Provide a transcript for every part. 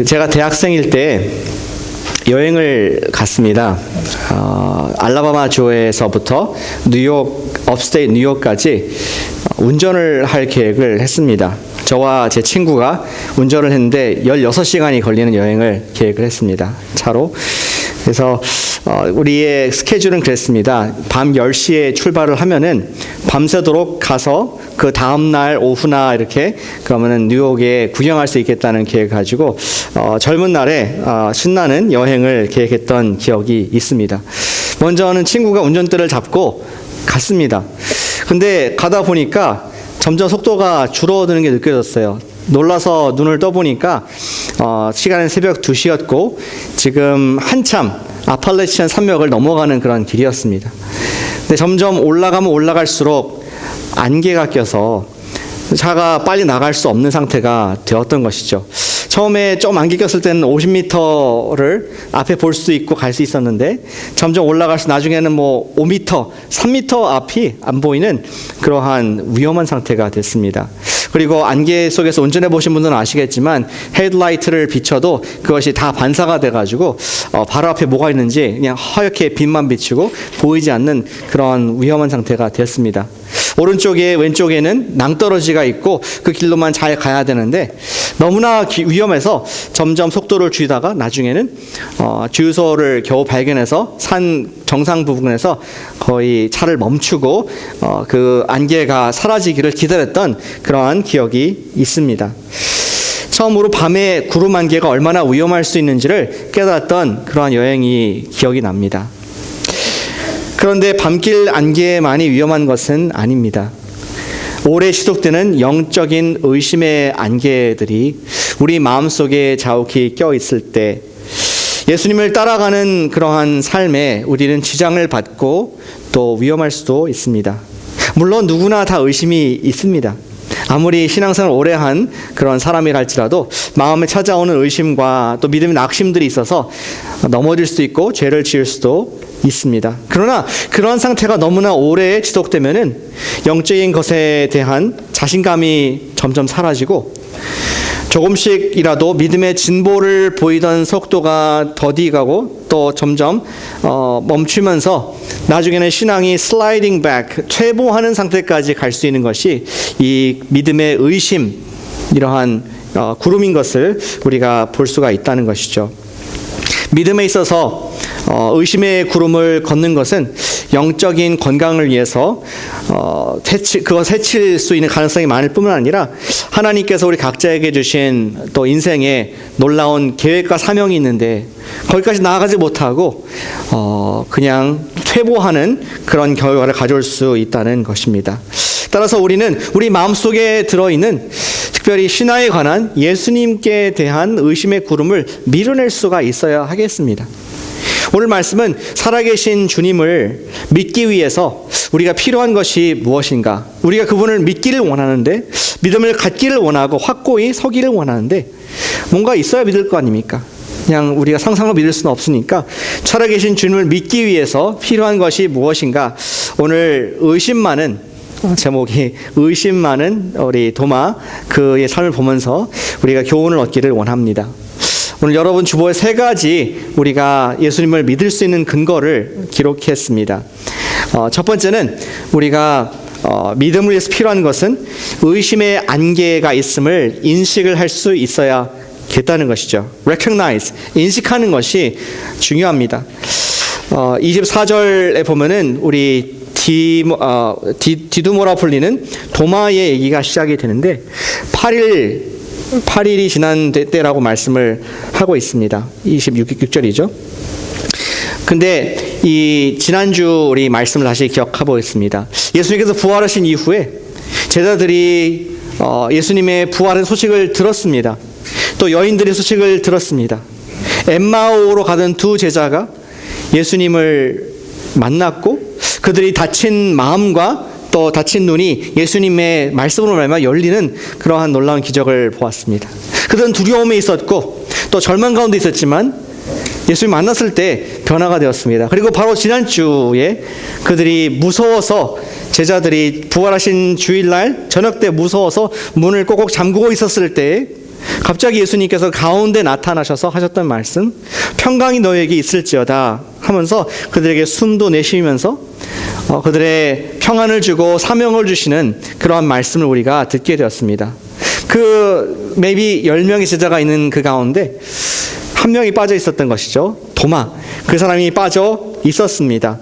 제가 대학생일 때 여행을 갔습니다. 알라바마 주에서부터 뉴욕, 업스테이트 뉴욕까지 운전을 할 계획을 했습니다. 저와 제 친구가 운전을 했는데 16시간이 걸리는 여행을 계획을 했습니다. 차로. 그래서 우리의 스케줄은 그랬습니다. 밤 10시에 출발을 하면은 밤새도록 가서 그 다음날 오후나 이렇게 그러면은 뉴욕에 구경할 수 있겠다는 계획을 가지고 젊은 날에 신나는 여행을 계획했던 기억이 있습니다. 먼저는 친구가 운전대를 잡고 갔습니다. 근데 가다 보니까 점점 속도가 줄어드는 게 느껴졌어요. 놀라서 눈을 떠보니까 시간은 새벽 2시였고 지금 한참 아팔레치안 산맥을 넘어가는 그런 길이었습니다. 근데 점점 올라가면 올라갈수록 안개가 껴서 차가 빨리 나갈 수 없는 상태가 되었던 것이죠. 처음에 좀 안개 꼈을 때는 50m를 앞에 볼 수 있고 갈 수 있었는데 점점 올라갈수 나중에는 뭐 5m, 3m 앞이 안 보이는 그러한 위험한 상태가 됐습니다. 그리고 안개 속에서 운전해 보신 분들은 아시겠지만 헤드라이트를 비춰도 그것이 다 반사가 돼가지고 바로 앞에 뭐가 있는지 그냥 하얗게 빛만 비추고 보이지 않는 그런 위험한 상태가 됐습니다. 오른쪽에 왼쪽에는 낭떠러지가 있고 그 길로만 잘 가야 되는데 너무나 위험해서 점점 속도를 줄이다가 나중에는 주유소를 겨우 발견해서 산 정상 부분에서 거의 차를 멈추고 그 안개가 사라지기를 기다렸던 그러한 기억이 있습니다. 처음으로 밤에 구름 안개가 얼마나 위험할 수 있는지를 깨달았던 그러한 여행이 기억이 납니다. 그런데 밤길 안개만이 위험한 것은 아닙니다. 오래 지속되는 영적인 의심의 안개들이 우리 마음속에 자욱히 껴있을 때 예수님을 따라가는 그러한 삶에 우리는 지장을 받고 또 위험할 수도 있습니다. 물론 누구나 다 의심이 있습니다. 아무리 신앙생활을 오래 한 그런 사람이라 할지라도 마음에 찾아오는 의심과 또 믿음의 낙심들이 있어서 넘어질 수도 있고 죄를 지을 수도 있습니다. 그러나 그런 상태가 너무나 오래 지속되면은 영적인 것에 대한 자신감이 점점 사라지고 조금씩이라도 믿음의 진보를 보이던 속도가 더디가고 또 점점 멈추면서 나중에는 신앙이 슬라이딩 백, 퇴보하는 상태까지 갈 수 있는 것이 이 믿음의 의심, 이러한 구름인 것을 우리가 볼 수가 있다는 것이죠. 믿음에 있어서 의심의 구름을 걷는 것은 영적인 건강을 위해서 그것 해칠 수 있는 가능성이 많을 뿐만 아니라 하나님께서 우리 각자에게 주신 또 인생에 놀라운 계획과 사명이 있는데 거기까지 나아가지 못하고 그냥 퇴보하는 그런 결과를 가져올 수 있다는 것입니다. 따라서 우리는 우리 마음속에 들어있는 특별히 신화에 관한 예수님께 대한 의심의 구름을 밀어낼 수가 있어야 하겠습니다. 오늘 말씀은 살아계신 주님을 믿기 위해서 우리가 필요한 것이 무엇인가? 우리가 그분을 믿기를 원하는데, 믿음을 갖기를 원하고 확고히 서기를 원하는데 뭔가 있어야 믿을 거 아닙니까? 그냥 우리가 상상으로 믿을 수는 없으니까 살아계신 주님을 믿기 위해서 필요한 것이 무엇인가? 오늘 의심 많은, 제목이 의심 많은 우리 도마 그의 삶을 보면서 우리가 교훈을 얻기를 원합니다. 오늘 여러분 주보에 3가지 우리가 예수님을 믿을 수 있는 근거를 기록했습니다. 첫 번째는 우리가 믿음을 위해서 필요한 것은 의심의 안개가 있음을 인식을 할 수 있어야겠다는 것이죠. recognize, 인식하는 것이 중요합니다. 24절에 보면은 우리 디두모라 불리는 도마의 얘기가 시작이 되는데 8일이 지난 때라고 말씀을 하고 있습니다. 26절이죠. 근데 이 지난주 우리 말씀을 다시 기억해 보겠습니다. 예수님께서 부활하신 이후에 제자들이 예수님의 부활한 소식을 들었습니다. 또 여인들의 소식을 들었습니다. 엠마오로 가던 2 제자가 예수님을 만났고 그들이 다친 마음과 또 다친 눈이 예수님의 말씀으로 말미암아 열리는 그러한 놀라운 기적을 보았습니다. 그들은 두려움에 있었고 또 절망 가운데 있었지만 예수님 만났을 때 변화가 되었습니다. 그리고 바로 지난주에 그들이 무서워서 제자들이 부활하신 주일날 저녁 때 무서워서 문을 꼭꼭 잠그고 있었을 때 갑자기 예수님께서 가운데 나타나셔서 하셨던 말씀, 평강이 너에게 있을지어다 하면서 그들에게 숨도 내쉬면서 그들의 평안을 주고 사명을 주시는 그러한 말씀을 우리가 듣게 되었습니다. maybe 10명의 제자가 있는 그 가운데 한 명이 빠져 있었던 것이죠. 도마. 그 사람이 빠져 있었습니다.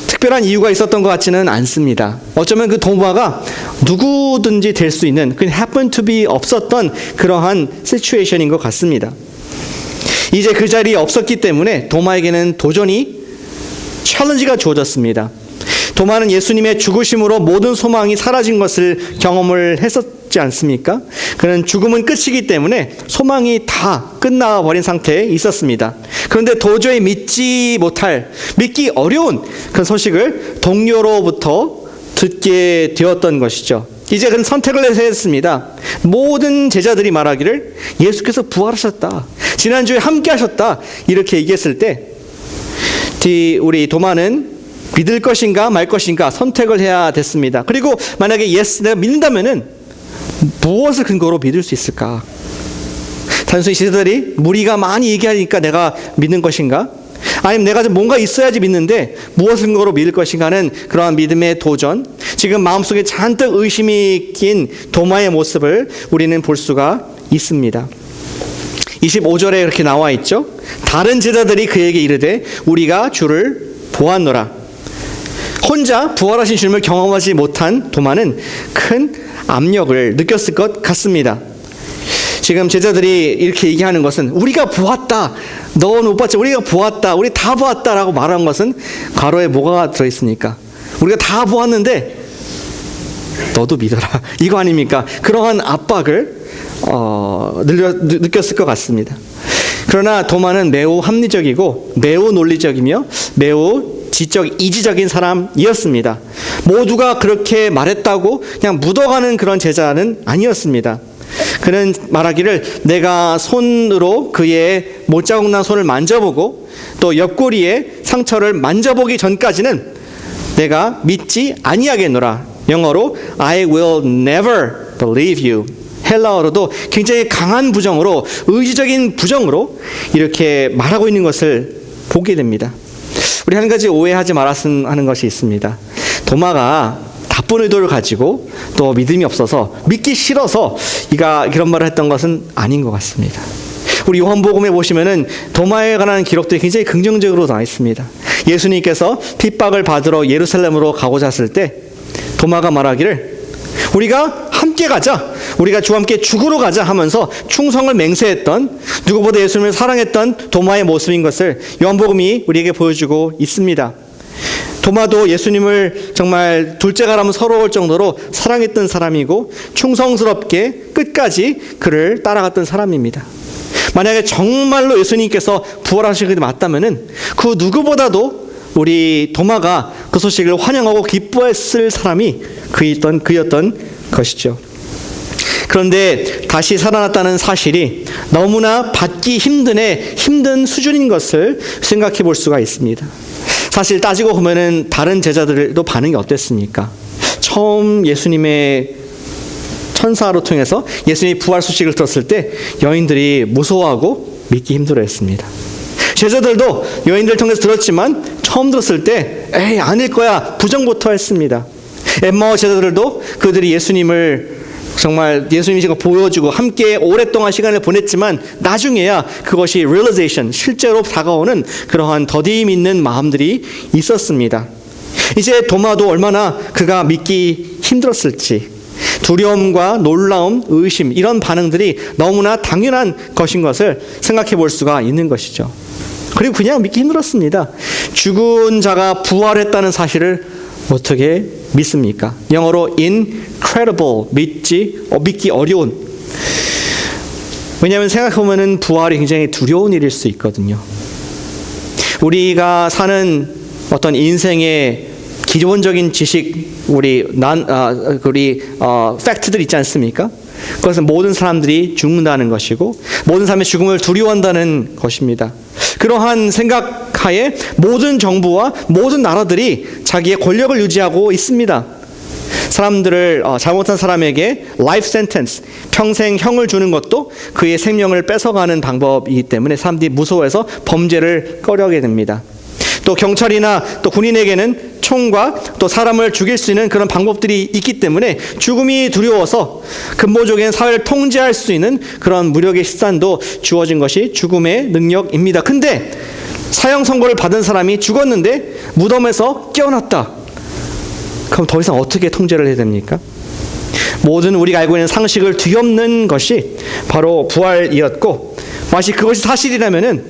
특별한 이유가 있었던 것 같지는 않습니다. 어쩌면 그 도마가 누구든지 될 수 있는, 그냥 happen to be 없었던 그러한 시츄에이션인 것 같습니다. 이제 그 자리에 없었기 때문에 도마에게는 도전이, 챌린지가 주어졌습니다. 도마는 예수님의 죽으심으로 모든 소망이 사라진 것을 경험을 했었지 않습니까? 그는 죽음은 끝이기 때문에 소망이 다 끝나버린 상태에 있었습니다. 그런데 도저히 믿기 어려운 그 소식을 동료로부터 듣게 되었던 것이죠. 이제 그는 선택을 해서 했습니다. 모든 제자들이 말하기를 예수께서 부활하셨다, 지난주에 함께 하셨다, 이렇게 얘기했을 때 우리 도마는 믿을 것인가 말 것인가 선택을 해야 됐습니다. 그리고 만약에 내가 믿는다면은 무엇을 근거로 믿을 수 있을까? 단순히 제자들이 무리가 많이 얘기하니까 내가 믿는 것인가? 아니면 내가 뭔가 있어야지 믿는데 무엇을 근거로 믿을 것인가는 그러한 믿음의 도전, 지금 마음속에 잔뜩 의심이 낀 도마의 모습을 우리는 볼 수가 있습니다. 25절에 이렇게 나와 있죠. 다른 제자들이 그에게 이르되 우리가 주를 보았노라. 혼자 부활하신 주님을 경험하지 못한 도마는 큰 압력을 느꼈을 것 같습니다. 지금 제자들이 이렇게 얘기하는 것은 우리가 보았다, 너는 못 봤지, 우리가 보았다, 우리 다 보았다라고 말한 것은 괄호에 뭐가 들어있습니까? 우리가 다 보았는데 너도 믿어라, 이거 아닙니까? 그러한 압박을 느꼈을 것 같습니다. 그러나 도마는 매우 합리적이고 매우 논리적이며 매우 지적 이지적인 사람이었습니다. 모두가 그렇게 말했다고 그냥 묻어가는 그런 제자는 아니었습니다. 그는 말하기를 내가 손으로 그의 못자국 난 손을 만져보고 또 옆구리에 상처를 만져보기 전까지는 내가 믿지 아니하겠노라. 영어로 I will never believe you. 헬라어로도 굉장히 강한 부정으로, 의지적인 부정으로 이렇게 말하고 있는 것을 보게 됩니다. 우리 한 가지 오해하지 말았으면 하는 것이 있습니다. 도마가 나쁜 의도를 가지고 또 믿음이 없어서, 믿기 싫어서 이런 말을 했던 것은 아닌 것 같습니다. 우리 요한복음에 보시면은 도마에 관한 기록들이 굉장히 긍정적으로 나와 있습니다. 예수님께서 핍박을 받으러 예루살렘으로 가고자 했을 때 도마가 말하기를 우리가 함께 가자, 우리가 주와 함께 죽으러 가자 하면서 충성을 맹세했던, 누구보다 예수님을 사랑했던 도마의 모습인 것을 요한복음이 우리에게 보여주고 있습니다. 도마도 예수님을 정말 둘째가라면 서러울 정도로 사랑했던 사람이고 충성스럽게 끝까지 그를 따라갔던 사람입니다. 만약에 정말로 예수님께서 부활하신 것이 맞다면은 그 누구보다도 우리 도마가 그 소식을 환영하고 기뻐했을 사람이 그였던 것이죠. 그런데 다시 살아났다는 사실이 너무나 받기 힘든 수준인 것을 생각해 볼 수가 있습니다. 사실 따지고 보면은 다른 제자들도 반응이 어땠습니까? 처음 예수님의 천사로 통해서 예수님이 부활 소식을 들었을 때 여인들이 무서워하고 믿기 힘들어했습니다. 제자들도 여인들을 통해서 들었지만 처음 들었을 때 에이 아닐 거야 부정부터 했습니다. 엠마오 제자들도 그들이 예수님을 정말 예수님이 제가 보여주고 함께 오랫동안 시간을 보냈지만 나중에야 그것이 realization, 실제로 다가오는 그러한 더디 믿는 마음들이 있었습니다. 이제 도마도 얼마나 그가 믿기 힘들었을지, 두려움과 놀라움, 의심, 이런 반응들이 너무나 당연한 것인 것을 생각해 볼 수가 있는 것이죠. 그리고 그냥 믿기 힘들었습니다. 죽은 자가 부활했다는 사실을 어떻게 믿습니까? 영어로 incredible, 믿기 어려운. 왜냐하면 생각해보면 부활이 굉장히 두려운 일일 수 있거든요. 우리가 사는 어떤 인생의 기본적인 지식, 팩트들 있지 않습니까? 그것은 모든 사람들이 죽는다는 것이고 모든 사람의 죽음을 두려워한다는 것입니다. 그러한 생각하에 모든 정부와 모든 나라들이 자기의 권력을 유지하고 있습니다. 사람들을 잘못한 사람에게 life sentence, 평생 형을 주는 것도 그의 생명을 뺏어가는 방법이기 때문에 사람들이 무서워해서 범죄를 꺼려하게 됩니다. 또 경찰이나 또 군인에게는 총과 또 사람을 죽일 수 있는 그런 방법들이 있기 때문에 죽음이 두려워서 근본적인 사회를 통제할 수 있는 그런 무력의 수단도 주어진 것이 죽음의 능력입니다. 근데 사형 선고를 받은 사람이 죽었는데 무덤에서 깨어났다. 그럼 더 이상 어떻게 통제를 해야 됩니까? 모든 우리가 알고 있는 상식을 뒤엎는 것이 바로 부활이었고, 마치 그것이 사실이라면은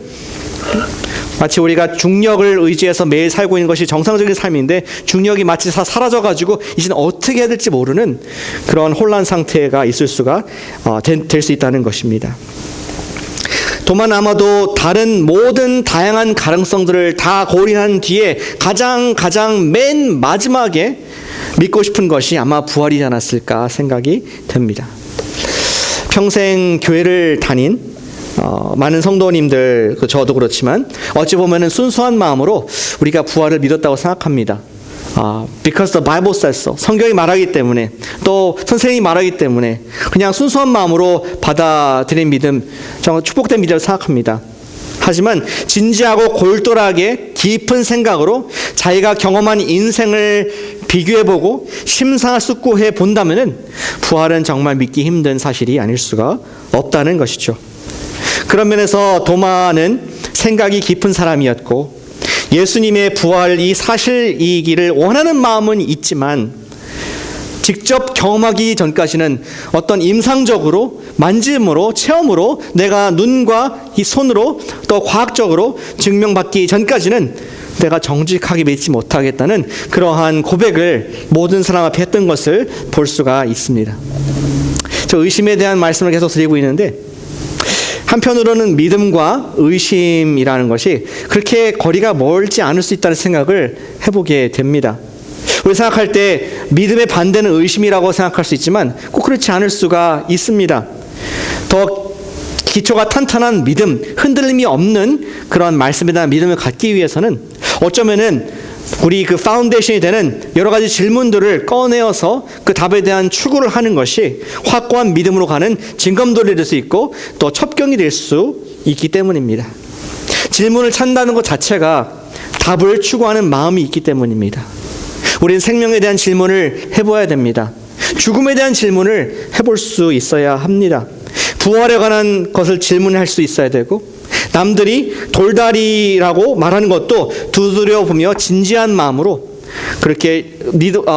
마치 우리가 중력을 의지해서 매일 살고 있는 것이 정상적인 삶인데 중력이 마치 다 사라져가지고 이제는 어떻게 해야 될지 모르는 그런 혼란 상태가 있을 수가 될 수 있다는 것입니다. 도마는 아마도 다른 모든 다양한 가능성들을 다 고려한 뒤에 가장 맨 마지막에 믿고 싶은 것이 아마 부활이지 않았을까 생각이 됩니다. 평생 교회를 다닌 많은 성도님들, 저도 그렇지만 어찌 보면은 순수한 마음으로 우리가 부활을 믿었다고 생각합니다. Because the Bible says so. 성경이 말하기 때문에, 또 선생님이 말하기 때문에 그냥 순수한 마음으로 받아들인 믿음, 정말 축복된 믿음을 생각합니다. 하지만 진지하고 골똘하게 깊은 생각으로 자기가 경험한 인생을 비교해보고 심사숙고해 본다면은 부활은 정말 믿기 힘든 사실이 아닐 수가 없다는 것이죠. 그런 면에서 도마는 생각이 깊은 사람이었고 예수님의 부활이 사실이기를 원하는 마음은 있지만 직접 경험하기 전까지는 어떤 임상적으로 만짐으로 체험으로 내가 눈과 이 손으로 또 과학적으로 증명받기 전까지는 내가 정직하게 믿지 못하겠다는 그러한 고백을 모든 사람 앞에 했던 것을 볼 수가 있습니다. 저 의심에 대한 말씀을 계속 드리고 있는데 한편으로는 믿음과 의심이라는 것이 그렇게 거리가 멀지 않을 수 있다는 생각을 해보게 됩니다. 우리 생각할 때 믿음의 반대는 의심이라고 생각할 수 있지만 꼭 그렇지 않을 수가 있습니다. 더 기초가 탄탄한 믿음, 흔들림이 없는 그런 말씀에 대한 믿음을 갖기 위해서는 어쩌면은 우리 그 파운데이션이 되는 여러 가지 질문들을 꺼내어서 그 답에 대한 추구를 하는 것이 확고한 믿음으로 가는 징검다리가 될 수 있고 또 첩경이 될 수 있기 때문입니다. 질문을 찾는다는 것 자체가 답을 추구하는 마음이 있기 때문입니다. 우리는 생명에 대한 질문을 해봐야 됩니다. 죽음에 대한 질문을 해볼 수 있어야 합니다. 부활에 관한 것을 질문할 수 있어야 되고 남들이 돌다리라고 말하는 것도 두드려 보며 진지한 마음으로 그렇게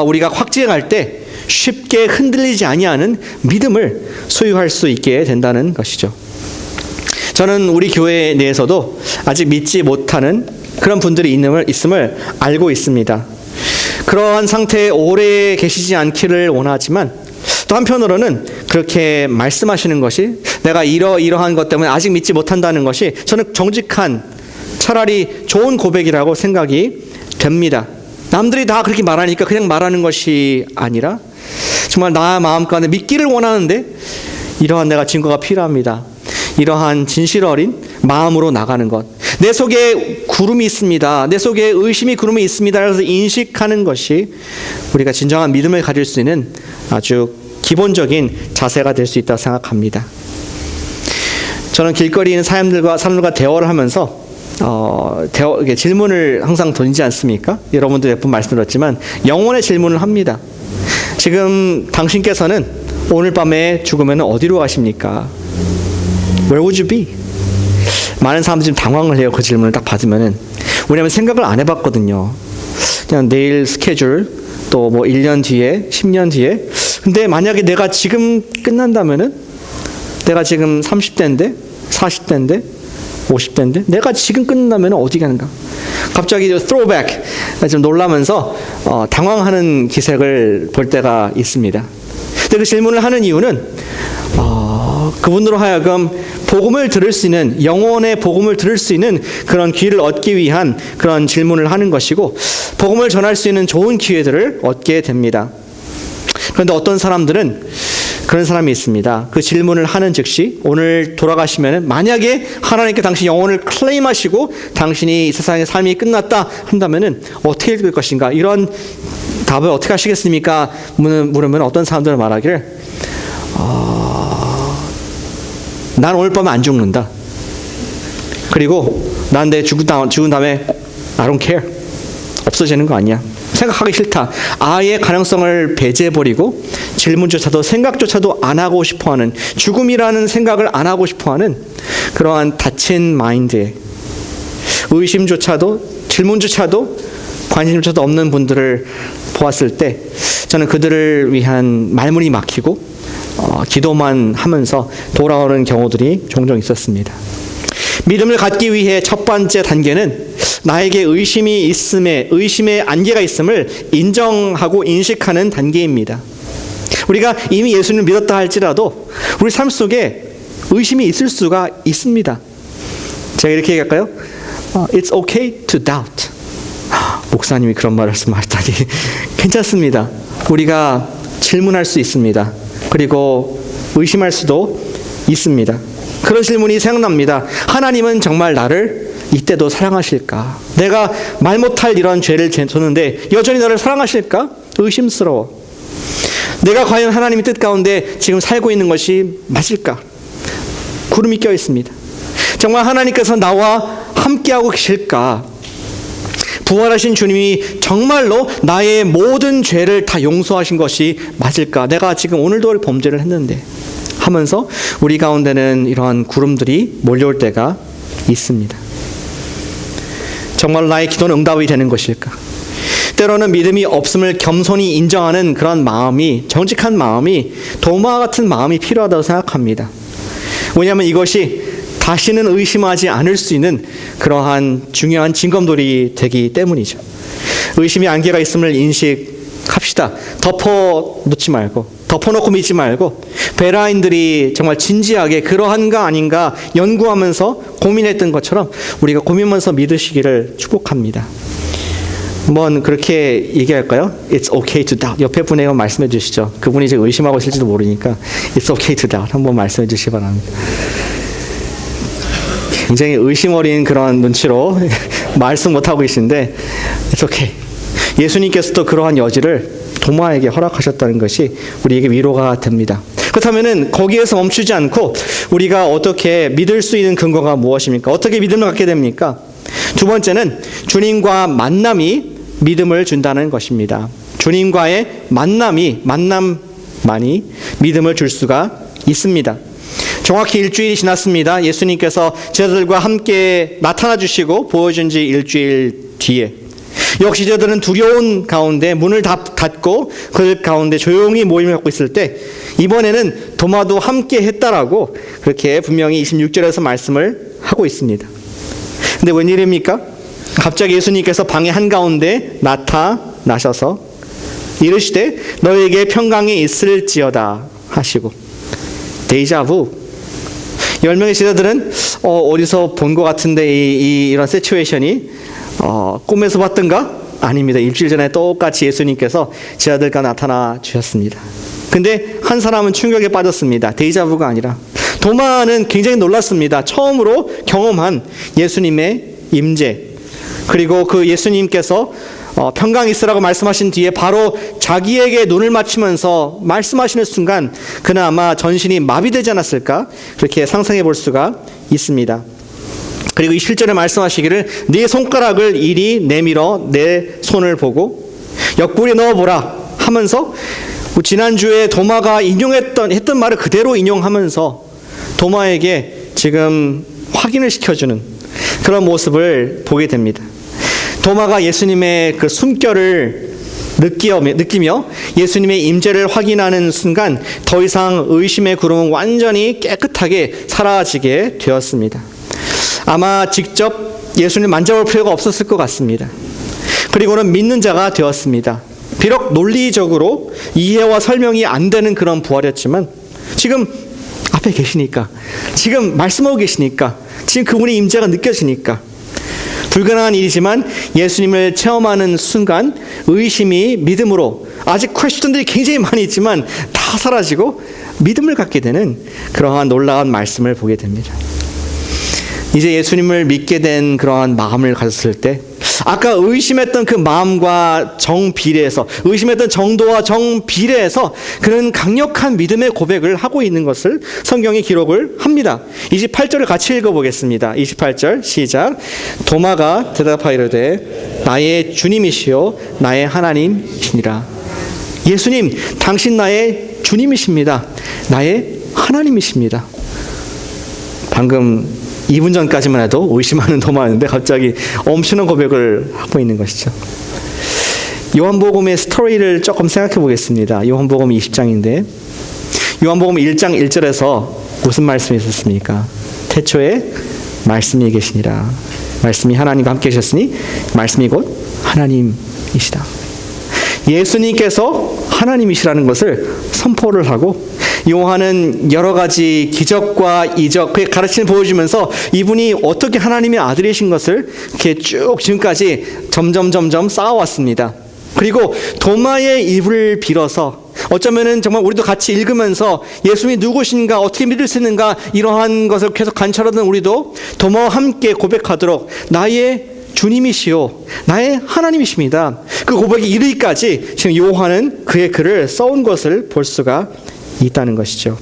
우리가 확증할 때 쉽게 흔들리지 아니하는 믿음을 소유할 수 있게 된다는 것이죠. 저는 우리 교회 내에서도 아직 믿지 못하는 그런 분들이 있음을 알고 있습니다. 그러한 상태에 오래 계시지 않기를 원하지만 또 한편으로는 그렇게 말씀하시는 것이 내가 이러한 것 때문에 아직 믿지 못한다는 것이 저는 정직한 차라리 좋은 고백이라고 생각이 됩니다. 남들이 다 그렇게 말하니까 그냥 말하는 것이 아니라 정말 나 마음 가운데 믿기를 원하는데 이러한 내가 증거가 필요합니다. 이러한 진실 어린 마음으로 나가는 것. 내 속에 구름이 있습니다. 내 속에 의심이 구름이 있습니다. 그래서 인식하는 것이 우리가 진정한 믿음을 가질 수 있는 아주 기본적인 자세가 될 수 있다고 생각합니다. 저는 길거리에 있는 사람들과 대화를 하면서 질문을 항상 던지지 않습니까? 여러분도 몇 번 말씀드렸지만 영혼의 질문을 합니다. 지금 당신께서는 오늘 밤에 죽으면 어디로 가십니까? Where would you be? 많은 사람들이 지금 당황을 해요. 그 질문을 딱 받으면은. 왜냐하면 생각을 안 해봤거든요. 그냥 내일 스케줄, 또 뭐 1년 뒤에, 10년 뒤에. 근데 만약에 내가 지금 끝난다면은, 내가 지금 30대인데, 40대인데, 50대인데, 내가 지금 끝난다면 어디 가는가? 갑자기 throwback, 좀 놀라면서 당황하는 기색을 볼 때가 있습니다. 근데 그 질문을 하는 이유는 그분으로 하여금 복음을 들을 수 있는, 영혼의 복음을 들을 수 있는 그런 기회를 얻기 위한 그런 질문을 하는 것이고 복음을 전할 수 있는 좋은 기회들을 얻게 됩니다. 그런데 어떤 사람들은 그런 사람이 있습니다. 그 질문을 하는 즉시 오늘 돌아가시면 만약에 하나님께 당신 영혼을 클레임하시고 당신이 이 세상의 삶이 끝났다 한다면은 어떻게 될 것인가, 이런 답을 어떻게 하시겠습니까? 물으면 어떤 사람들은 말하기를 난 오늘 밤에 안 죽는다. 그리고 난 내 죽은 다음에 I don't care. 없어지는 거 아니야. 생각하기 싫다. 아예 가능성을 배제해버리고 질문조차도 생각조차도 안 하고 싶어하는, 죽음이라는 생각을 안 하고 싶어하는 그러한 닫힌 마인드에 의심조차도 질문조차도 관심조차도 없는 분들을 보았을 때 저는 그들을 위한 말문이 막히고 기도만 하면서 돌아오는 경우들이 종종 있었습니다. 믿음을 갖기 위해 첫 번째 단계는 나에게 의심의 안개가 있음을 인정하고 인식하는 단계입니다. 우리가 이미 예수님을 믿었다 할지라도 우리 삶 속에 의심이 있을 수가 있습니다. 제가 이렇게 얘기할까요? It's okay to doubt. 목사님이 그런 말씀하셨다니 괜찮습니다. 우리가 질문할 수 있습니다. 그리고 의심할 수도 있습니다. 그런 질문이 생각납니다. 하나님은 정말 나를 이때도 사랑하실까? 내가 말 못할 이런 죄를 졌는데 여전히 나를 사랑하실까? 의심스러워. 내가 과연 하나님의 뜻 가운데 지금 살고 있는 것이 맞을까? 구름이 껴 있습니다. 정말 하나님께서 나와 함께하고 계실까? 부활하신 주님이 정말로 나의 모든 죄를 다 용서하신 것이 맞을까? 내가 지금 오늘도 범죄를 했는데 하면서 우리 가운데는 이러한 구름들이 몰려올 때가 있습니다. 정말 나의 기도는 응답이 되는 것일까? 때로는 믿음이 없음을 겸손히 인정하는 그런 마음이, 정직한 마음이, 도마 같은 마음이 필요하다고 생각합니다. 왜냐하면 이것이 다시는 의심하지 않을 수 있는 그러한 중요한 징검돌이 되기 때문이죠. 의심의 안개가 있음을 인식합시다. 덮어놓지 말고, 덮어놓고 믿지 말고, 베라인들이 정말 진지하게 그러한가 아닌가 연구하면서 고민했던 것처럼 우리가 고민하면서 믿으시기를 축복합니다. 한번 그렇게 얘기할까요? It's okay to doubt. 옆에 분에게 말씀해 주시죠. 그분이 이제 의심하고 있을지도 모르니까 It's okay to doubt. 한번 말씀해 주시기 바랍니다. 굉장히 의심 어린 그런 눈치로 말씀 못하고 계신데 It's okay. 예수님께서도 그러한 여지를 도마에게 허락하셨다는 것이 우리에게 위로가 됩니다. 그렇다면 거기에서 멈추지 않고 우리가 어떻게 믿을 수 있는 근거가 무엇입니까? 어떻게 믿음을 갖게 됩니까? 두 번째는 주님과 만남이 믿음을 준다는 것입니다. 주님과의 만남만이 믿음을 줄 수가 있습니다. 정확히 일주일이 지났습니다. 예수님께서 제자들과 함께 나타나 주시고 보여준 지 일주일 뒤에 역시 제자들은 두려운 가운데 문을 닫고 그 가운데 조용히 모임을 갖고 있을 때 이번에는 도마도 함께 했다라고 그렇게 분명히 26절에서 말씀을 하고 있습니다. 근데 웬일입니까? 갑자기 예수님께서 방의 한가운데 나타나셔서 이르시되 너에게 평강이 있을지어다 하시고 데이자부 10명의 제자들은 어디서 본 것 같은데 이런 시츄에이션이 꿈에서 봤던가? 아닙니다. 일주일 전에 똑같이 예수님께서 제자들과 나타나 주셨습니다. 근데 한 사람은 충격에 빠졌습니다. 데이자부가 아니라 도마는 굉장히 놀랐습니다. 처음으로 경험한 예수님의 임재, 그리고 그 예수님께서 평강 있으라고 말씀하신 뒤에 바로 자기에게 눈을 맞추면서 말씀하시는 순간 그는 아마 전신이 마비되지 않았을까? 그렇게 상상해 볼 수가 있습니다. 그리고 이 실전에 말씀하시기를 네 손가락을 이리 내밀어 내 손을 보고 옆구리에 넣어보라 하면서 지난주에 도마가 했던 말을 그대로 인용하면서 도마에게 지금 확인을 시켜주는 그런 모습을 보게 됩니다. 도마가 예수님의 그 숨결을 느끼며 예수님의 임재를 확인하는 순간 더 이상 의심의 구름은 완전히 깨끗하게 사라지게 되었습니다. 아마 직접 예수님 만져볼 필요가 없었을 것 같습니다. 그리고는 믿는 자가 되었습니다. 비록 논리적으로 이해와 설명이 안 되는 그런 부활이었지만 지금 앞에 계시니까, 지금 말씀하고 계시니까, 지금 그분의 임재가 느껴지니까 불가능한 일이지만 예수님을 체험하는 순간 의심이 믿음으로, 아직 퀘스천들이 굉장히 많이 있지만 다 사라지고 믿음을 갖게 되는 그러한 놀라운 말씀을 보게 됩니다. 이제 예수님을 믿게 된 그러한 마음을 가졌을 때 아까 의심했던 그 마음과 정비례해서, 의심했던 정도와 정비례해서 그는 강력한 믿음의 고백을 하고 있는 것을 성경이 기록을 합니다. 28절을 같이 읽어보겠습니다. 28절 시작. 도마가 대답하이르되 나의 주님이시요 나의 하나님이시니라. 예수님, 당신 나의 주님이십니다. 나의 하나님이십니다. 방금 2분 전까지만 해도 의심하는 도마였는데 갑자기 엄청난 고백을 하고 있는 것이죠. 요한복음의 스토리를 조금 생각해 보겠습니다. 요한복음 20장인데 요한복음 1장 1절에서 무슨 말씀이 있었습니까? 태초에 말씀이 계시니라. 말씀이 하나님과 함께 계셨으니 말씀이 곧 하나님이시다. 예수님께서 하나님이시라는 것을 선포를 하고 요한은 여러 가지 기적과 이적, 그의 가르침을 보여주면서 이분이 어떻게 하나님의 아들이신 것을 이렇게 쭉 지금까지 점점 쌓아왔습니다. 그리고 도마의 입을 빌어서 어쩌면은 정말 우리도 같이 읽으면서 예수님이 누구신가, 어떻게 믿을 수 있는가, 이러한 것을 계속 관찰하던 우리도 도마와 함께 고백하도록 나의 주님이시요 나의 하나님이십니다. 그 고백이 이르기까지 지금 요한은 그의 글을 써온 것을 볼 수가 있다는 것이죠.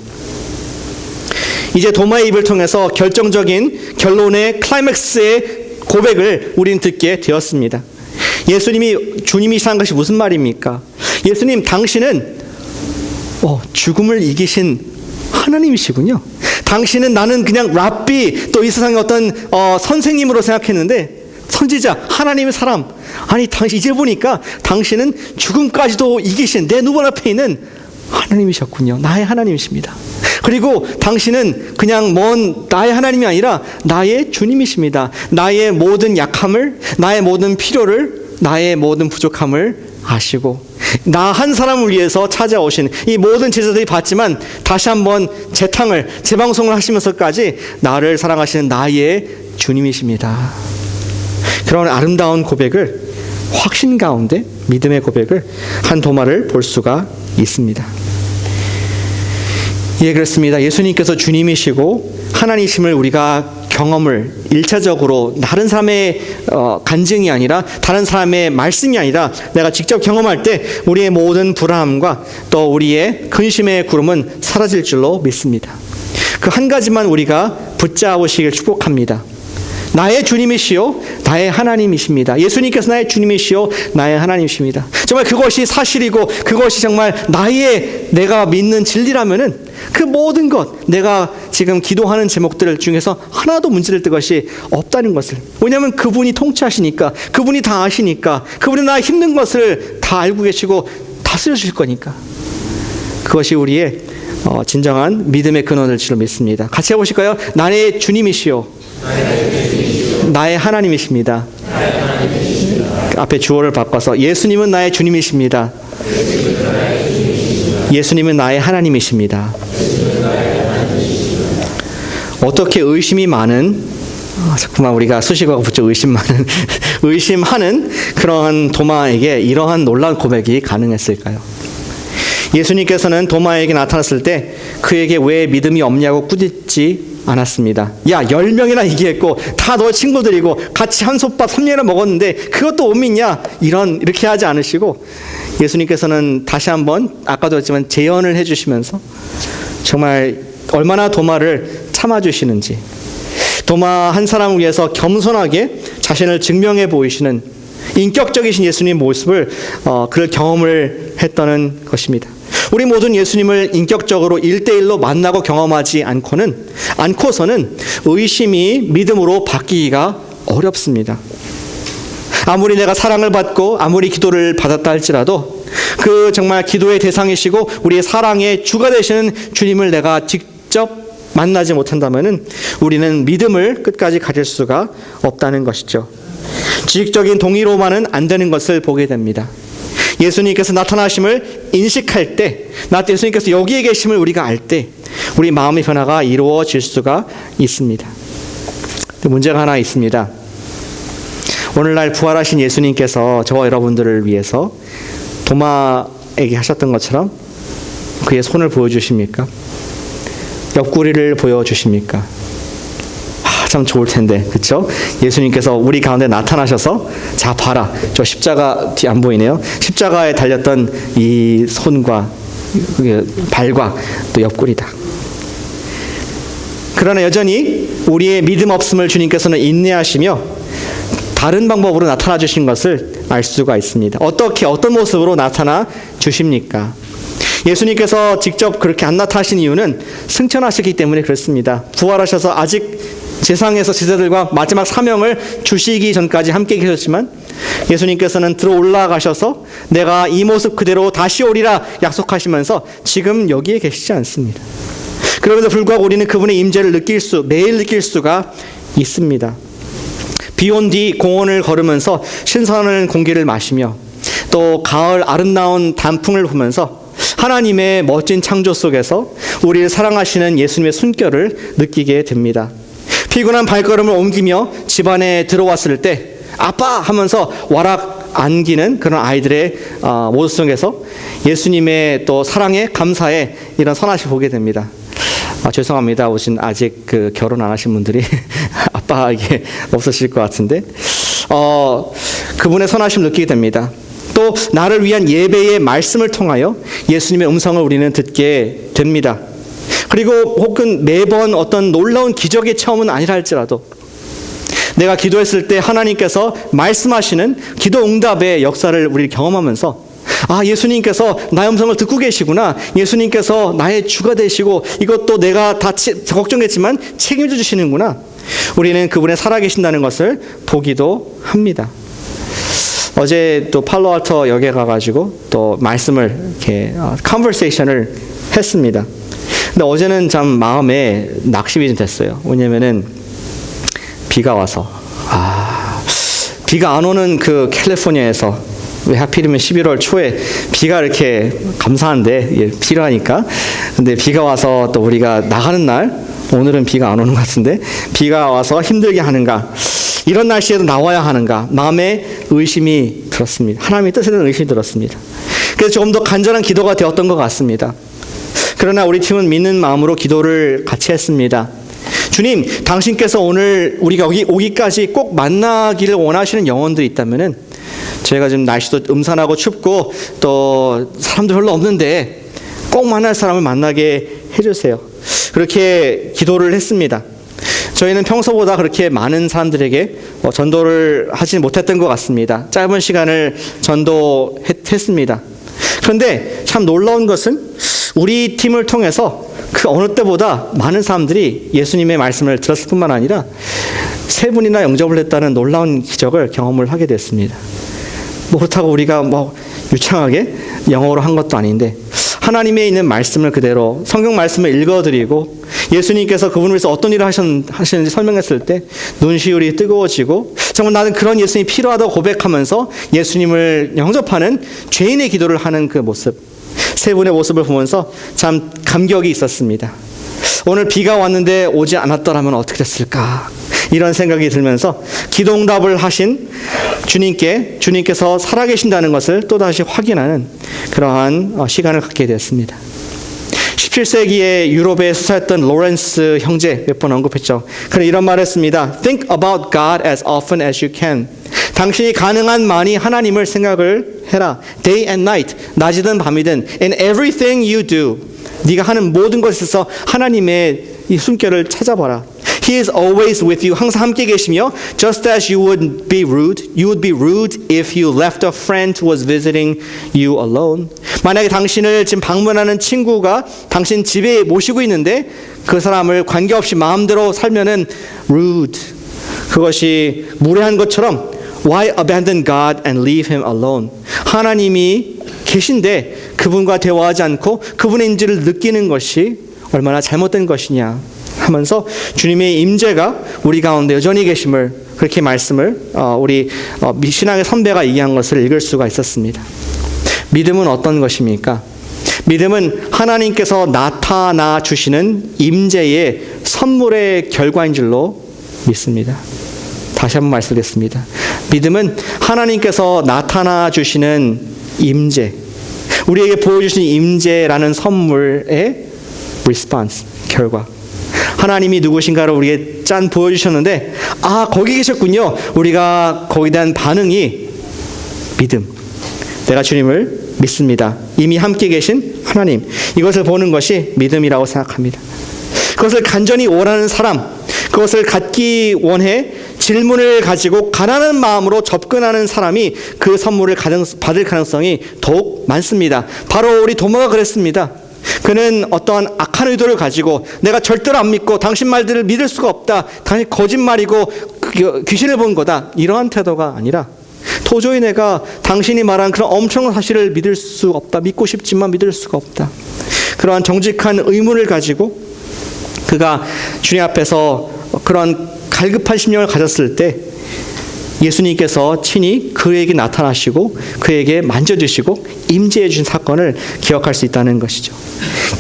이제 도마의 입을 통해서 결정적인 결론의 클라이맥스의 고백을 우리는 듣게 되었습니다. 예수님이 주님이시라는 것이 무슨 말입니까? 예수님, 당신은 죽음을 이기신 하나님이시군요. 당신은 나는 그냥 랍비, 또 이 세상의 어떤 선생님으로 생각했는데, 선지자, 하나님의 사람. 아니, 당신 이제 보니까 당신은 죽음까지도 이기신 내 눈 앞에 있는 하나님이셨군요. 나의 하나님이십니다. 그리고 당신은 그냥 먼 나의 하나님이 아니라 나의 주님이십니다. 나의 모든 약함을, 나의 모든 필요를, 나의 모든 부족함을 아시고 나 한 사람을 위해서 찾아오신 이 모든 제자들이 봤지만 다시 한번 재방송을 하시면서까지 나를 사랑하시는 나의 주님이십니다. 그런 아름다운 고백을, 확신 가운데 믿음의 고백을 한 도마를 볼 수가 있습니다. 예, 그렇습니다. 예수님께서 주님이시고 하나님이심을 우리가 경험을 1차적으로 다른 사람의 간증이 아니라, 다른 사람의 말씀이 아니라 내가 직접 경험할 때 우리의 모든 불안함과 또 우리의 근심의 구름은 사라질 줄로 믿습니다. 그 한 가지만 우리가 붙잡으시길 축복합니다. 나의 주님이시요 나의 하나님이십니다. 예수님께서 나의 주님이시요 나의 하나님이십니다. 정말 그것이 사실이고 그것이 정말 내가 믿는 진리라면은 그 모든 것, 내가 지금 기도하는 제목들 중에서 하나도 문제될 것이 없다는 것을, 왜냐하면 그분이 통치하시니까, 그분이 다 아시니까, 그분이 나 힘든 것을 다 알고 계시고 다스려주실 거니까, 그것이 우리의 진정한 믿음의 근원을 줄로 믿습니다. 같이 해보실까요? 나의 주님이시요 나의 하나님이십니다. 앞에 주어를 바꿔서 예수님은 나의 주님이십니다. 예수님은 나의 하나님이십니다. 어떻게 의심이 많은, 자꾸만 우리가 수식어가 붙죠. 의심하는 그러한 도마에게 이러한 놀라운 고백이 가능했을까요? 예수님께서는 도마에게 나타났을 때 그에게 왜 믿음이 없냐고 꾸짖지 않았습니다. 야, 10명이나 얘기했고 다 너 친구들이고 같이 한솥밥 3년이나 먹었는데 그것도 못 믿냐? 이렇게 하지 않으시고 예수님께서는 다시 한번 아까도 했지만 재연을 해주시면서 정말 얼마나 도마를 참아주시는지, 도마 한 사람을 위해서 겸손하게 자신을 증명해 보이시는 인격적이신 예수님의 모습을 그를 경험을 했다는 것입니다. 우리 모든 예수님을 인격적으로 1대1로 만나고 경험하지 않고서는 의심이 믿음으로 바뀌기가 어렵습니다. 아무리 내가 사랑을 받고 아무리 기도를 받았다 할지라도 그 정말 기도의 대상이시고 우리의 사랑의 주가 되시는 주님을 내가 직접 만나지 못한다면 우리는 믿음을 끝까지 가질 수가 없다는 것이죠. 지식적인 동의로만은 안 되는 것을 보게 됩니다. 예수님께서 나타나심을 인식할 때, 예수님께서 여기에 계심을 우리가 알 때 우리 마음의 변화가 이루어질 수가 있습니다. 문제가 하나 있습니다. 오늘날 부활하신 예수님께서 저와 여러분들을 위해서 도마에게 하셨던 것처럼 그의 손을 보여주십니까? 옆구리를 보여주십니까? 참 좋을 텐데, 그렇죠? 예수님께서 우리 가운데 나타나셔서 자 봐라, 저 십자가 뒤 안 보이네요. 십자가에 달렸던 이 손과 발과 또 옆구리다. 그러나 여전히 우리의 믿음 없음을 주님께서는 인내하시며 다른 방법으로 나타나 주신 것을 알 수가 있습니다. 어떻게 어떤 모습으로 나타나 주십니까? 예수님께서 직접 그렇게 안 나타나신 이유는 승천하셨기 때문에 그렇습니다. 부활하셔서 아직 세상에서 제자들과 마지막 사명을 주시기 전까지 함께 계셨지만 예수님께서는 들어 올라가셔서 내가 이 모습 그대로 다시 오리라 약속하시면서 지금 여기에 계시지 않습니다. 그럼에도 불구하고 우리는 그분의 임재를 매일 느낄 수가 있습니다. 비온 뒤 공원을 걸으면서 신선한 공기를 마시며 또 가을 아름다운 단풍을 보면서 하나님의 멋진 창조 속에서 우리를 사랑하시는 예수님의 숨결을 느끼게 됩니다. 피곤한 발걸음을 옮기며 집안에 들어왔을 때 아빠 하면서 와락 안기는 그런 아이들의 모습 속에서 예수님의 또 사랑에 감사에 이런 선하심 보게 됩니다. 죄송합니다. 아직 결혼 안 하신 분들이 아빠에게 없으실 것 같은데 그분의 선하심 느끼게 됩니다. 또 나를 위한 예배의 말씀을 통하여 예수님의 음성을 우리는 듣게 됩니다. 그리고 혹은 매번 어떤 놀라운 기적의 체험은 아니라 할지라도 내가 기도했을 때 하나님께서 말씀하시는 기도 응답의 역사를 우리 경험하면서 예수님께서 나의 음성을 듣고 계시구나. 예수님께서 나의 주가 되시고 이것도 내가 다 걱정했지만 책임져 주시는구나. 우리는 그분의 살아계신다는 것을 보기도 합니다. 어제 또 팔로알토 역에 가가지고 또 말씀을 이렇게 컨버세이션을 했습니다. 근데 어제는 참 마음에 낙심이 좀 됐어요. 왜냐면은 비가 와서 비가 안 오는 그 캘리포니아에서 왜 하필이면 11월 초에 비가 이렇게 감사한데 필요하니까. 근데 비가 와서 또 우리가 나가는 날 오늘은 비가 안 오는 것 같은데 비가 와서 힘들게 하는가, 이런 날씨에도 나와야 하는가, 마음에 의심이 들었습니다. 하나님의 뜻에 대한 의심이 들었습니다. 그래서 조금 더 간절한 기도가 되었던 것 같습니다. 그러나 우리 팀은 믿는 마음으로 기도를 같이 했습니다. 주님, 당신께서 오늘 우리가 오기까지 꼭 만나기를 원하시는 영혼들이 있다면은 저희가 지금 날씨도 음산하고 춥고 또 사람도 별로 없는데 꼭 만날 사람을 만나게 해주세요. 그렇게 기도를 했습니다. 저희는 평소보다 그렇게 많은 사람들에게 전도를 하지 못했던 것 같습니다. 짧은 시간을 전도했습니다. 그런데 참 놀라운 것은 우리 팀을 통해서 그 어느 때보다 많은 사람들이 예수님의 말씀을 들었을 뿐만 아니라 3분이나 영접을 했다는 놀라운 기적을 경험을 하게 됐습니다. 그렇다고 우리가 유창하게 영어로 한 것도 아닌데 하나님에 있는 말씀을 그대로 성경 말씀을 읽어드리고 예수님께서 그분을 위해서 어떤 일을 하시는지 설명했을 때 눈시울이 뜨거워지고 정말 나는 그런 예수님이 필요하다고 고백하면서 예수님을 영접하는 죄인의 기도를 하는 그 모습, 3분의 모습을 보면서 참 감격이 있었습니다. 오늘 비가 왔는데 오지 않았더라면 어떻게 됐을까, 이런 생각이 들면서 기도응답을 하신 주님께서 살아계신다는 것을 또다시 확인하는 그러한 시간을 갖게 되었습니다. 17세기에 유럽에 수사했던 로렌스 형제 몇 번 언급했죠. 그래 이런 말을 했습니다. Think about God as often as you can. 당신이 가능한 많이 하나님을 생각을 해라. Day and night, 낮이든 밤이든. In everything you do, 네가 하는 모든 것에서 하나님의 이 숨결을 찾아봐라. He is always with you. 항상 함께 계시며 just as you would be rude if you left a friend who was visiting you alone. 만약에 당신을 지금 방문하는 친구가 당신 집에 모시고 있는데 그 사람을 관계없이 마음대로 살면은 rude, 그것이 무례한 것처럼 why abandon God and leave him alone? 하나님이 계신데 그분과 대화하지 않고 그분의 임재를 느끼는 것이 얼마나 잘못된 것이냐 하면서 주님의 임재가 우리 가운데 여전히 계심을, 그렇게 말씀을 우리 신앙의 선배가 얘기한 것을 읽을 수가 있었습니다. 믿음은 어떤 것입니까? 믿음은 하나님께서 나타나 주시는 임재의 선물의 결과인 줄로 믿습니다. 다시 한번 말씀드리겠습니다. 믿음은 하나님께서 나타나 주시는 임재, 우리에게 보여주신 임재라는 선물의 response, 결과. 하나님이 누구신가를 우리에게 짠 보여주셨는데, 아, 거기 계셨군요. 우리가 거기에 대한 반응이 믿음. 내가 주님을 믿습니다. 이미 함께 계신 하나님. 이것을 보는 것이 믿음이라고 생각합니다. 그것을 간절히 원하는 사람, 그것을 갖기 원해 질문을 가지고 가난한 마음으로 접근하는 사람이 그 선물을 받을 가능성이 더욱 많습니다. 바로 우리 도마가 그랬습니다. 그는 어떠한 악한 의도를 가지고 내가 절대로 안 믿고 당신 말들을 믿을 수가 없다, 당신 거짓말이고 귀신을 본 거다, 이러한 태도가 아니라 도저히 내가 당신이 말한 그런 엄청난 사실을 믿을 수 없다, 믿고 싶지만 믿을 수가 없다, 그러한 정직한 의문을 가지고 그가 주님 앞에서 그런 갈급한 심령을 가졌을 때 예수님께서 친히 그에게 나타나시고 그에게 만져주시고 임재해 주신 사건을 기억할 수 있다는 것이죠.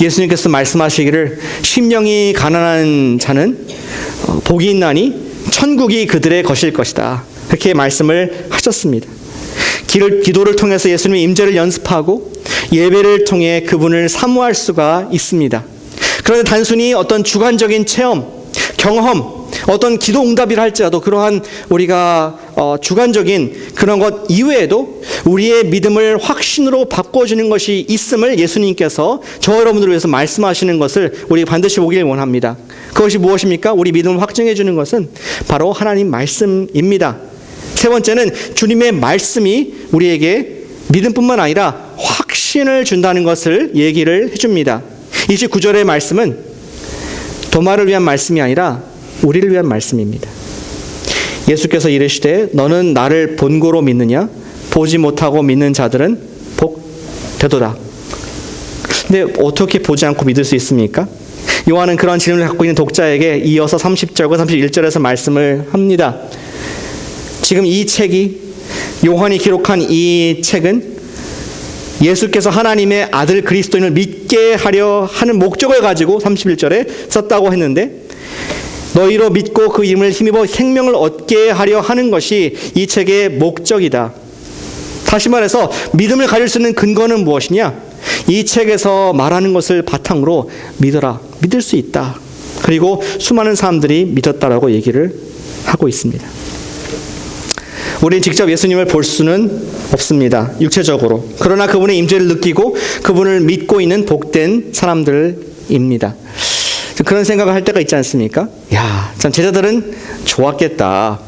예수님께서 말씀하시기를 심령이 가난한 자는 복이 있나니 천국이 그들의 것일 것이다, 그렇게 말씀을 하셨습니다. 기도를 통해서 예수님의 임재를 연습하고 예배를 통해 그분을 사모할 수가 있습니다. 그런데 단순히 어떤 주관적인 체험, 경험, 어떤 기도 응답이라 할지라도 그러한 우리가 주관적인 그런 것 이외에도 우리의 믿음을 확신으로 바꿔주는 것이 있음을 예수님께서 저 여러분들을 위해서 말씀하시는 것을 우리 반드시 보길 원합니다. 그것이 무엇입니까? 우리 믿음을 확증해 주는 것은 바로 하나님 말씀입니다. 세 번째는 주님의 말씀이 우리에게 믿음뿐만 아니라 확신을 준다는 것을 얘기를 해줍니다. 29절의 말씀은 도마를 위한 말씀이 아니라 우리를 위한 말씀입니다. 예수께서 이르시되 너는 나를 본고로 믿느냐? 보지 못하고 믿는 자들은 복되도다. 근데 어떻게 보지 않고 믿을 수 있습니까? 요한은 그런 질문을 갖고 있는 독자에게 이어서 30절과 31절에서 말씀을 합니다. 지금 이 책이, 요한이 기록한 이 책은 예수께서 하나님의 아들 그리스도인을 믿게 하려 하는 목적을 가지고 31절에 썼다고 했는데, 너희로 믿고 그 이름을 힘입어 생명을 얻게 하려 하는 것이 이 책의 목적이다. 다시 말해서 믿음을 가질 수 있는 근거는 무엇이냐? 이 책에서 말하는 것을 바탕으로 믿어라, 믿을 수 있다. 그리고 수많은 사람들이 믿었다라고 얘기를 하고 있습니다. 우리는 직접 예수님을 볼 수는 없습니다, 육체적으로. 그러나 그분의 임재를 느끼고 그분을 믿고 있는 복된 사람들입니다. 그런 생각을 할 때가 있지 않습니까? 야, 참 제자들은 좋았겠다.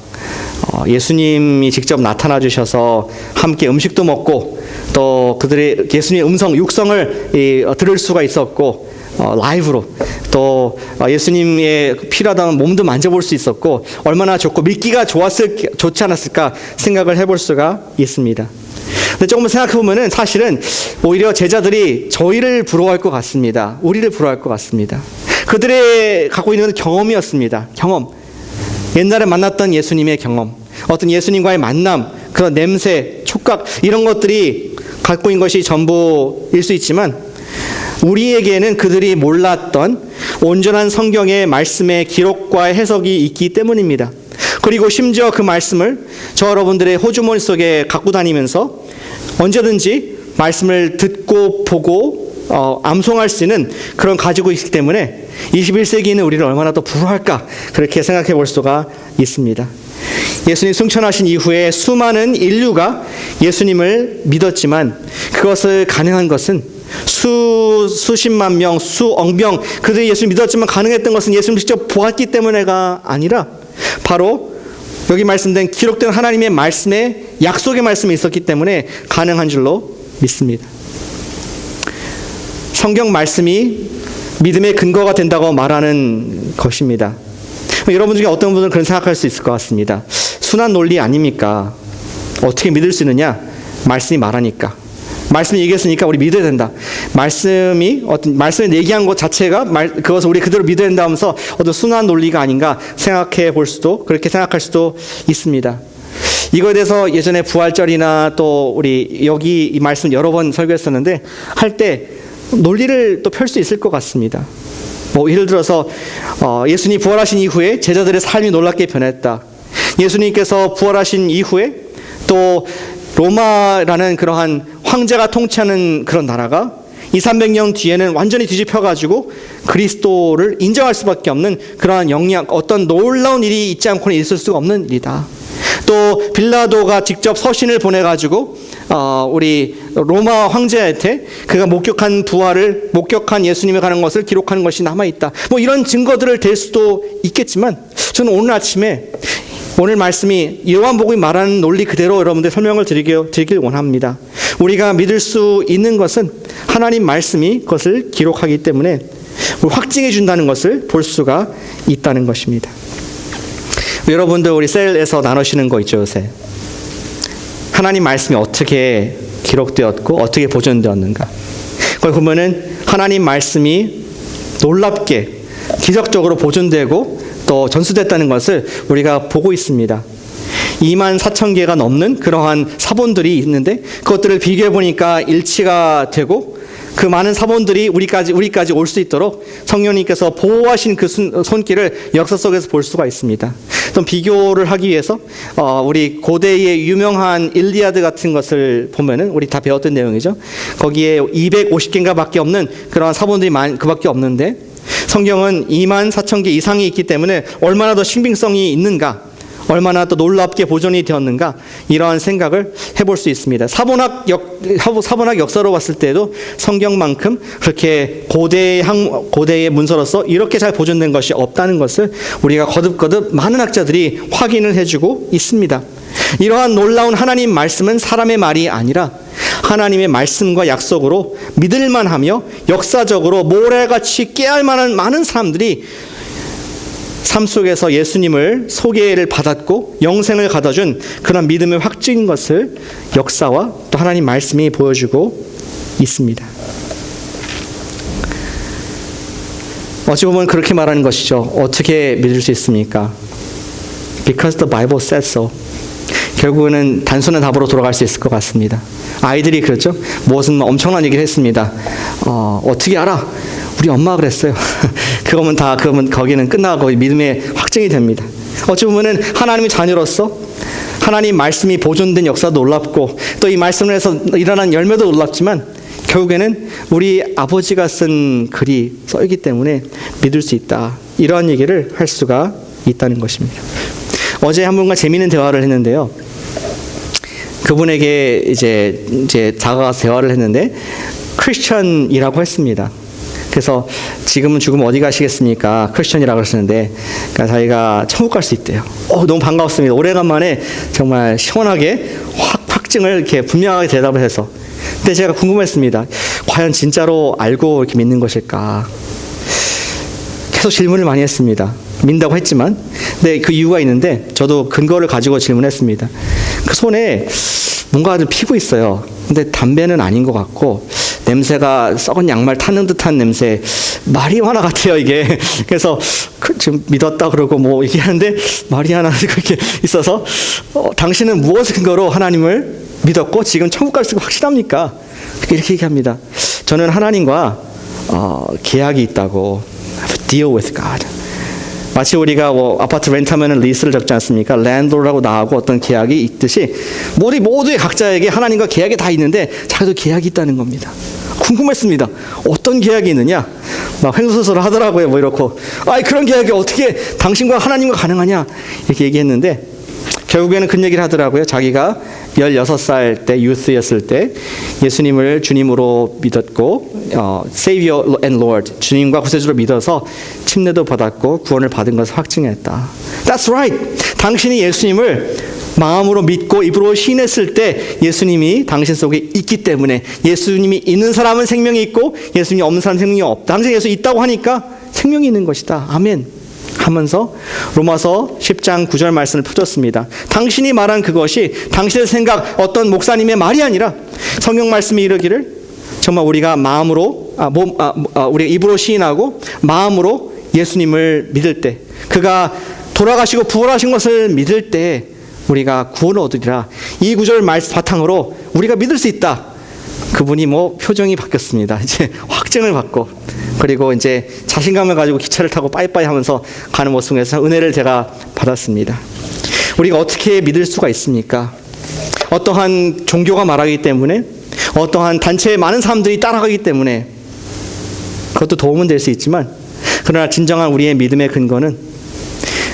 예수님이 직접 나타나 주셔서 함께 음식도 먹고 또 그들의 예수님의 음성, 육성을 들을 수가 있었고, 라이브로 또 예수님의 필요하다면 몸도 만져볼 수 있었고 얼마나 좋고 믿기가 좋지 않았을까 생각을 해볼 수가 있습니다. 근데 조금 생각해보면은 사실은 오히려 제자들이 저희를 부러워할 것 같습니다. 우리를 부러워할 것 같습니다. 그들의 갖고 있는 경험이었습니다. 경험. 옛날에 만났던 예수님의 경험, 어떤 예수님과의 만남, 그런 냄새, 촉각, 이런 것들이 갖고 있는 것이 전부일 수 있지만 우리에게는 그들이 몰랐던 온전한 성경의 말씀의 기록과 해석이 있기 때문입니다. 그리고 심지어 그 말씀을 저 여러분들의 호주머니 속에 갖고 다니면서 언제든지 말씀을 듣고 보고 암송할 수 있는 그런 가지고 있기 때문에 21세기에는 우리를 얼마나 더 부러워할까, 그렇게 생각해 볼 수가 있습니다. 예수님 승천하신 이후에 수많은 인류가 예수님을 믿었지만 그것을 가능한 것은 수십만 명, 수억 명, 그들이 예수님 믿었지만 가능했던 것은 예수님 직접 보았기 때문에가 아니라 바로 여기 말씀된 기록된 하나님의 말씀에 약속의 말씀이 있었기 때문에 가능한 줄로 믿습니다. 성경 말씀이 믿음의 근거가 된다고 말하는 것입니다. 여러분 중에 어떤 분들은 그런 생각할 수 있을 것 같습니다. 순환 논리 아닙니까? 어떻게 믿을 수 있느냐? 말씀이 말하니까. 말씀이 얘기했으니까 우리 믿어야 된다. 말씀이 얘기한 것 자체가 그것을 우리 그대로 믿어야 된다 하면서 어떤 순환 논리가 아닌가 생각해 볼 수도, 그렇게 생각할 수도 있습니다. 이거에 대해서 예전에 부활절이나 또 우리 여기 이 말씀 여러 번 설교했었는데 할 때 논리를 또 펼 수 있을 것 같습니다. 뭐 예를 들어서 예수님이 부활하신 이후에 제자들의 삶이 놀랍게 변했다. 예수님께서 부활하신 이후에 또 로마라는 그러한 황제가 통치하는 그런 나라가 200~300년 뒤에는 완전히 뒤집혀가지고 그리스도를 인정할 수밖에 없는 그러한 어떤 놀라운 일이 있지 않고는 있을 수가 없는 일이다. 또 빌라도가 직접 서신을 보내가지고 우리 로마 황제한테 그가 목격한 예수님에 관한 것을 기록하는 것이 남아있다. 뭐 이런 증거들을 댈 수도 있겠지만 저는 오늘 말씀이 요한복음이 말하는 논리 그대로 여러분들 설명을 드리길 원합니다. 우리가 믿을 수 있는 것은 하나님 말씀이 그것을 기록하기 때문에 확증해 준다는 것을 볼 수가 있다는 것입니다. 여러분들 우리 셀에서 나누시는 거 있죠, 요새. 하나님 말씀이 어떻게 기록되었고 어떻게 보존되었는가. 거기 보면은 하나님 말씀이 놀랍게 기적적으로 보존되고 또 전수됐다는 것을 우리가 보고 있습니다. 24,000개가 넘는 그러한 사본들이 있는데 그것들을 비교해 보니까 일치가 되고 그 많은 사본들이 우리까지 올 수 있도록 성령님께서 보호하신 그 손길을 역사 속에서 볼 수가 있습니다. 또 비교를 하기 위해서 우리 고대의 유명한 일리아드 같은 것을 보면은 우리 다 배웠던 내용이죠. 거기에 250개인가 밖에 없는 그러한 사본들이 그밖에 없는데 성경은 24,000개 이상이 있기 때문에 얼마나 더 신빙성이 있는가, 얼마나 또 놀랍게 보존이 되었는가, 이러한 생각을 해볼 수 있습니다. 사본학 역사로 봤을 때도 성경만큼 그렇게 고대의 문서로서 이렇게 잘 보존된 것이 없다는 것을 우리가 거듭 많은 학자들이 확인을 해주고 있습니다. 이러한 놀라운 하나님 말씀은 사람의 말이 아니라 하나님의 말씀과 약속으로 믿을만하며 역사적으로 모래같이 깨알 만한 많은 사람들이 삶 속에서 예수님을 소개를 받았고 영생을 가져준 그런 믿음의 확증인 것을 역사와 또 하나님 말씀이 보여주고 있습니다. 어찌 보면 그렇게 말하는 것이죠. 어떻게 믿을 수 있습니까? Because the Bible said so. 결국에는 단순한 답으로 돌아갈 수 있을 것 같습니다. 아이들이 그렇죠. 무엇은 엄청난 얘기를 했습니다. 어떻게 알아? 우리 엄마가 그랬어요. 그러면 거기는 끝나고 믿음의 확증이 됩니다. 어찌 보면은 하나님의 자녀로서 하나님 말씀이 보존된 역사도 놀랍고 또 이 말씀을 해서 일어난 열매도 놀랍지만 결국에는 우리 아버지가 쓴 글이 써있기 때문에 믿을 수 있다. 이러한 얘기를 할 수가 있다는 것입니다. 어제 한 분과 재미있는 대화를 했는데요. 그분에게 이제 다가가서 대화를 했는데 크리스천이라고 했습니다. 그래서 지금은 죽으면 어디 가시겠습니까? 크리스천이라고 하시는데 그러니까 자기가 천국 갈 수 있대요. 너무 반가웠습니다. 오래간만에 정말 시원하게 확증을 이렇게 분명하게 대답을 해서. 근데 제가 궁금했습니다. 과연 진짜로 알고 이렇게 믿는 것일까? 계속 질문을 많이 했습니다. 믿는다고 했지만. 근데 그 이유가 있는데 저도 근거를 가지고 질문했습니다. 그 손에 뭔가 좀 피고 있어요. 근데 담배는 아닌 것 같고 냄새가 썩은 양말 타는 듯한 냄새, 마리화나 같아요 이게. 그래서 지금 믿었다 그러고 뭐 얘기하는데 마리화나 그렇게 있어서 당신은 무엇을 근거로 하나님을 믿었고 지금 천국 갈 수 확실합니까? 이렇게 얘기합니다. 저는 하나님과 계약이 있다고. Deal with God. 마치 우리가 아파트 렌트하면 리스를 적지 않습니까? 랜드로드라고 나하고 어떤 계약이 있듯이 모두의 각자에게 하나님과 계약이 다 있는데 자기도 계약이 있다는 겁니다. 궁금했습니다. 어떤 계약이 있느냐? 막 횡설수설 하더라고요. 뭐 이렇고. 그런 계약이 어떻게 당신과 하나님과 가능하냐? 이렇게 얘기했는데 결국에는 그 얘기를 하더라고요. 자기가 16살 때 유스였을 때 예수님을 주님으로 믿었고 Savior and Lord 주님과 구세주로 믿어서 침례도 받았고 구원을 받은 것을 확증했다. That's right. 당신이 예수님을 마음으로 믿고 입으로 시인했을 때 예수님이 당신 속에 있기 때문에 예수님이 있는 사람은 생명이 있고 예수님이 없는 사람은 생명이 없다. 당신 예수 있다고 하니까 생명이 있는 것이다. 아멘. 하면서 로마서 10장 9절 말씀을 펴줬습니다. 당신이 말한 그것이 당신의 생각 어떤 목사님의 말이 아니라 성경 말씀이 이르기를 정말 우리가 마음으로 우리가 입으로 시인하고 마음으로 예수님을 믿을 때 그가 돌아가시고 부활하신 것을 믿을 때 우리가 구원을 얻으리라. 이 구절 말씀 바탕으로 우리가 믿을 수 있다. 그분이 표정이 바뀌었습니다. 이제 확증을 받고 그리고 이제 자신감을 가지고 기차를 타고 빠이빠이 하면서 가는 모습에서 은혜를 제가 받았습니다. 우리가 어떻게 믿을 수가 있습니까? 어떠한 종교가 말하기 때문에 어떠한 단체에 많은 사람들이 따라가기 때문에 그것도 도움은 될 수 있지만, 그러나 진정한 우리의 믿음의 근거는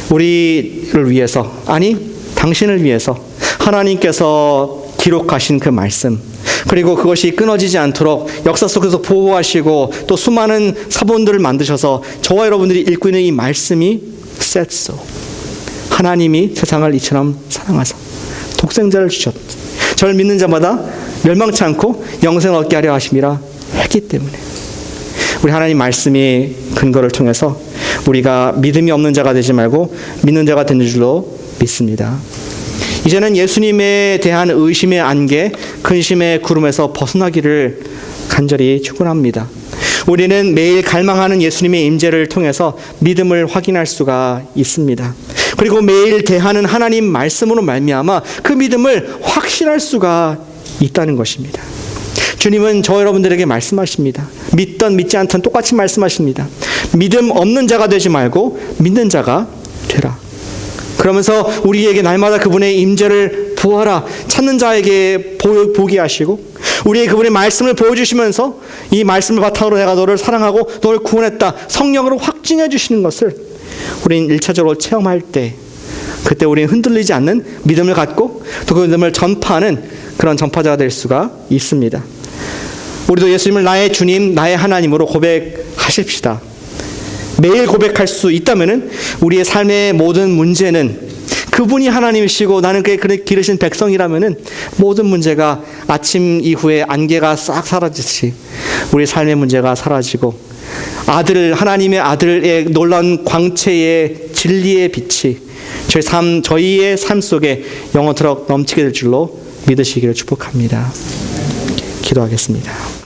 우리를 위해서, 아니 당신을 위해서 하나님께서 기록하신 그 말씀, 그리고 그것이 끊어지지 않도록 역사 속에서 보호하시고 또 수많은 사본들을 만드셔서 저와 여러분들이 읽고 있는 이 말씀이 said so. 하나님이 세상을 이처럼 사랑하사 독생자를 주셨다. 저를 믿는 자마다 멸망치 않고 영생을 얻게 하려 하심이라 했기 때문에, 우리 하나님 말씀이 근거를 통해서 우리가 믿음이 없는 자가 되지 말고 믿는 자가 되는 줄로 믿습니다. 이제는 예수님에 대한 의심의 안개, 근심의 구름에서 벗어나기를 간절히 축원합니다. 우리는 매일 갈망하는 예수님의 임재를 통해서 믿음을 확인할 수가 있습니다. 그리고 매일 대하는 하나님 말씀으로 말미암아 그 믿음을 확신할 수가 있다는 것입니다. 주님은 저 여러분들에게 말씀하십니다. 믿던 믿지 않던 똑같이 말씀하십니다. 믿음 없는 자가 되지 말고 믿는 자가 되라. 그러면서 우리에게 날마다 그분의 임재를 보아라, 찾는 자에게 보게 하시고, 우리의 그분의 말씀을 보여주시면서 이 말씀을 바탕으로 내가 너를 사랑하고 너를 구원했다, 성령으로 확증해 주시는 것을 우리는 1차적으로 체험할 때, 그때 우리는 흔들리지 않는 믿음을 갖고 또 그 믿음을 전파하는 그런 전파자가 될 수가 있습니다. 우리도 예수님을 나의 주님, 나의 하나님으로 고백하십시다. 매일 고백할 수 있다면 우리의 삶의 모든 문제는, 그분이 하나님이시고 나는 그의 기르신 백성이라면 모든 문제가 아침 이후에 안개가 싹 사라지듯이 우리 삶의 문제가 사라지고, 하나님의 아들의 놀라운 광채의 진리의 빛이 저희의 삶 속에 영원토록 넘치게 될 줄로 믿으시기를 축복합니다. 기도하겠습니다.